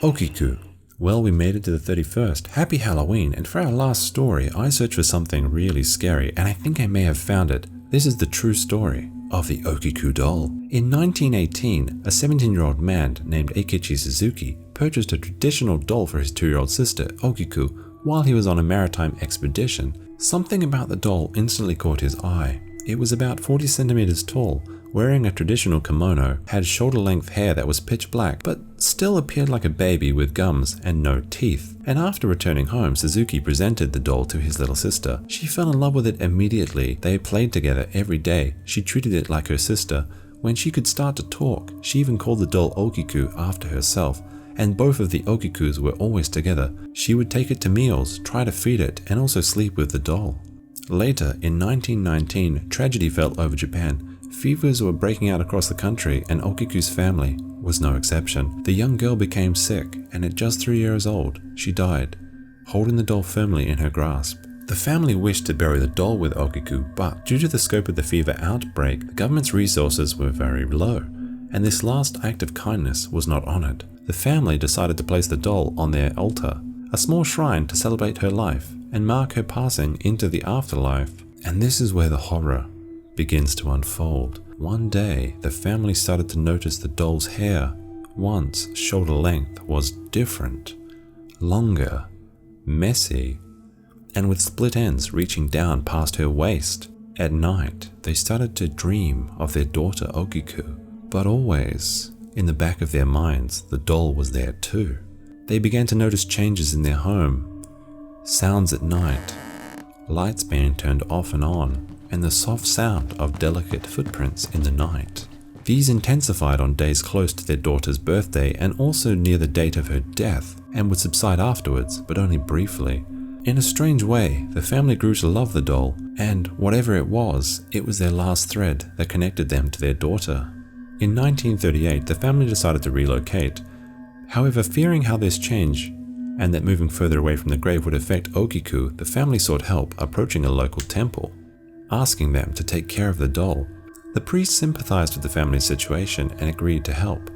Okiku. Well, we made it to the 31st. Happy Halloween, and for our last story, I searched for something really scary, and I think I may have found it. This is the true story of the Okiku doll. In 1918, a 17-year-old man named Eikichi Suzuki purchased a traditional doll for his 2-year-old sister, Okiku, while he was on a maritime expedition. Something about the doll instantly caught his eye. It was about 40 centimeters tall, wearing a traditional kimono, had shoulder-length hair that was pitch black, but still appeared like a baby with gums and no teeth. And after returning home, Suzuki presented the doll to his little sister. She fell in love with it immediately. They played together every day. She treated it like her sister. When she could start to talk, she even called the doll Okiku after herself. And both of the Okikus were always together. She would take it to meals, try to feed it, and also sleep with the doll. Later, in 1919, tragedy fell over Japan. Fevers were breaking out across the country, and Okiku's family was no exception. The young girl became sick, and at just 3 years old, she died, holding the doll firmly in her grasp. The family wished to bury the doll with Okiku, but due to the scope of the fever outbreak, the government's resources were very low, and this last act of kindness was not honored. The family decided to place the doll on their altar, a small shrine to celebrate her life and mark her passing into the afterlife. And this is where the horror begins to unfold. One day, the family started to notice the doll's hair, once shoulder length, was different, longer, messy, and with split ends reaching down past her waist. At night, they started to dream of their daughter Okiku, but always, in the back of their minds, the doll was there too. They began to notice changes in their home, sounds at night, lights being turned off and on, and the soft sound of delicate footprints in the night. These intensified on days close to their daughter's birthday and also near the date of her death, and would subside afterwards, but only briefly. In a strange way, the family grew to love the doll, and whatever it was their last thread that connected them to their daughter. In 1938, the family decided to relocate. However, fearing how this change and that moving further away from the grave would affect Okiku, the family sought help, approaching a local temple, asking them to take care of the doll. The priest sympathized with the family's situation and agreed to help.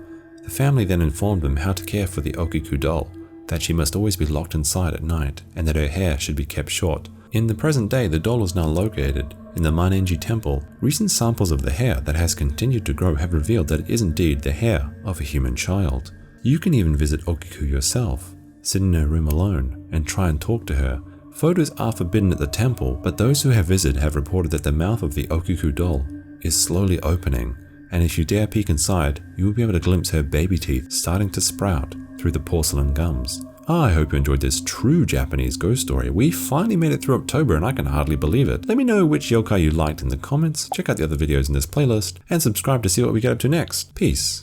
The family then informed them how to care for the Okiku doll, that she must always be locked inside at night, and that her hair should be kept short. In the present day, the doll is now located in the Manenji temple. Recent samples of the hair that has continued to grow have revealed that it is indeed the hair of a human child. You can even visit Okiku yourself, sit in her room alone, and try and talk to her. Photos are forbidden at the temple, but those who have visited have reported that the mouth of the Okiku doll is slowly opening, and if you dare peek inside, you will be able to glimpse her baby teeth starting to sprout through the porcelain gums. I hope you enjoyed this true Japanese ghost story. We finally made it through October and I can hardly believe it. Let me know which yokai you liked in the comments, check out the other videos in this playlist, and subscribe to see what we get up to next. Peace.